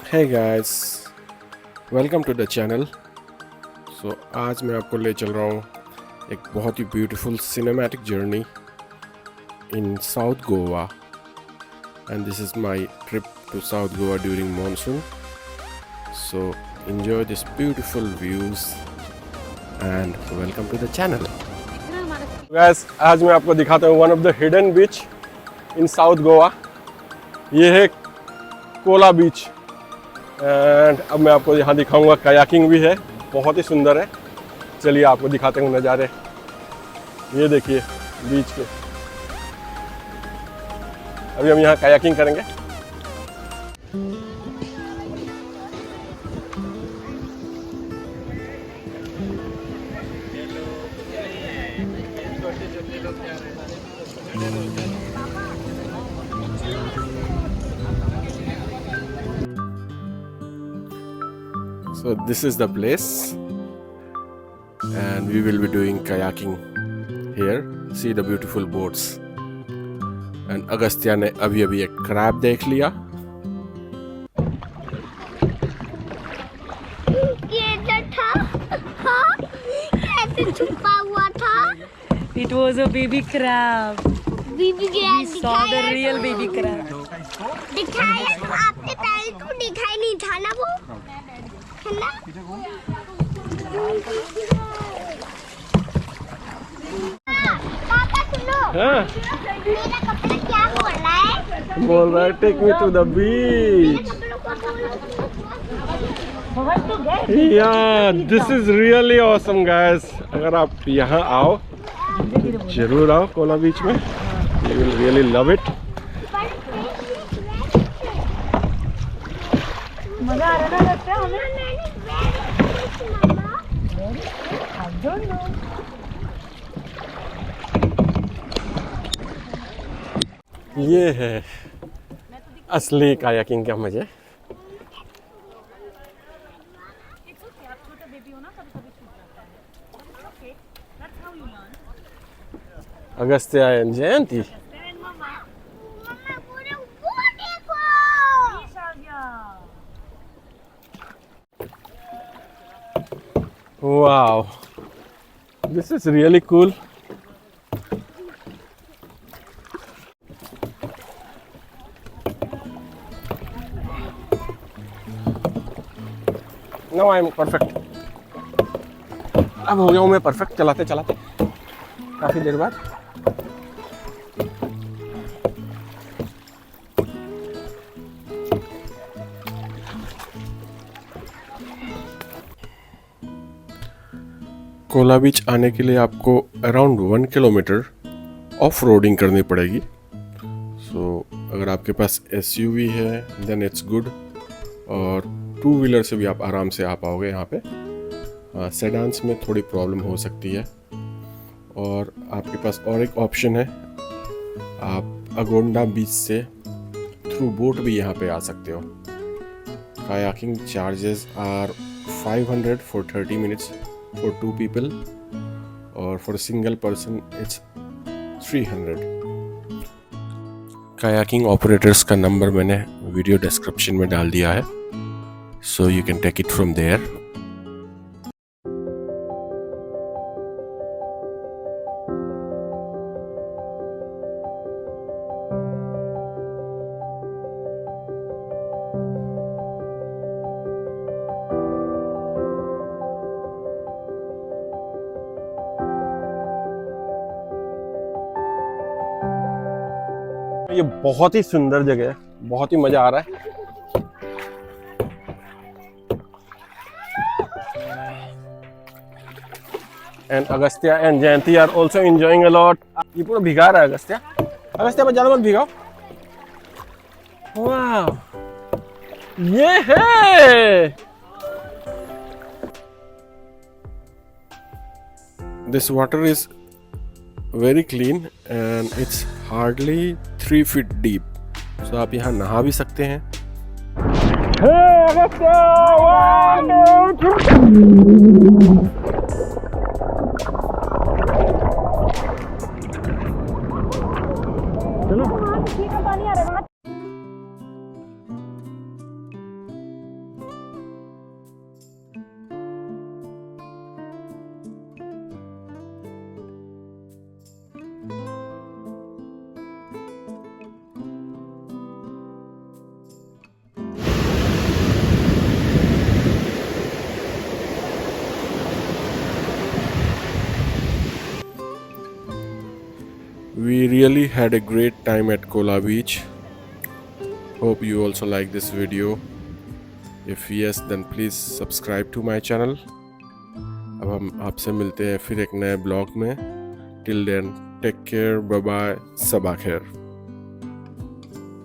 Hey guys, welcome to the channel. आज मैं आपको ले चल रहा हूँ एक बहुत ही beautiful cinematic journey in South Goa and this is my trip to South Goa during monsoon. So enjoy this beautiful views and welcome to the channel. Guys, आज मैं आपको दिखाता हूँ one of the hidden beach in South Goa. ये है Cola beach and अब मैं आपको यहाँ दिखाऊंगा कायाकिंग भी है, बहुत ही सुंदर है। चलिए आपको दिखाते हैं नज़ारे। ये देखिए बीच के, अभी हम यहाँ कायाकिंग करेंगे। So this is the place and we will be doing kayaking here. See the beautiful boats. And Agastya ने अभी एक क्रैब देख लिया। ये जो था, हाँ, कैसे छुपा हुआ था? It was a baby crab. Bibi We saw the real baby crab. दिखाया तो आपने पहले तो दिखाई नहीं था ना वो, है ना? पापा सुनो, हाँ, मेरा कपड़ा क्या बोल रहा है? बोल रहा है take me to the beach. Yeah, this is really awesome guys. अगर आप यहाँ आओ, जरूर आओ कोला बीच में। You will really love it. मजा आ रहा है ना हमें? I don't know. ये है असली कायाकिंग का मजे। Agastya and Jayanti. Wow, this is really cool. Now I am perfect. अब हो गया हूँ मैं परफेक्ट चलाते चलाते काफी देर बाद। कोला बीच आने के लिए आपको अराउंड 1 किलोमीटर ऑफ रोडिंग करनी पड़ेगी। अगर आपके पास SUV है देन इट्स गुड, और 2 व्हीलर से भी आप आराम से आ पाओगे यहाँ पे। सेडान्स में थोड़ी प्रॉब्लम हो सकती है। और आपके पास और एक ऑप्शन है, आप अगोंडा बीच से थ्रू बोट भी यहाँ पे आ सकते हो। Kayaking charges are 500 for 30 minutes for 2 people, और for a single person it's 300. Kayaking Operators का नंबर मैंने वीडियो डिस्क्रिप्शन में डाल दिया है, so you can take it from there. ये बहुत ही सुंदर जगह है, बहुत ही मजा आ रहा है। And Agastya and Jayanti are also enjoying a lot. ये पूरा भिगा रहा है अगस्त्या। अगस्त्या पर ज्यादा मत भिगाओ। वाह, ये है। This water is very clean and it's hardly 3 feet deep, so आप यहाँ नहा भी सकते हैं। We really had a great time at Kola Beach. Hope you also like this video. If yes, then please subscribe to my channel. अब हम आपसे मिलते हैं फिर एक नए ब्लॉग में. Till then, take care, bye bye, sabah khair.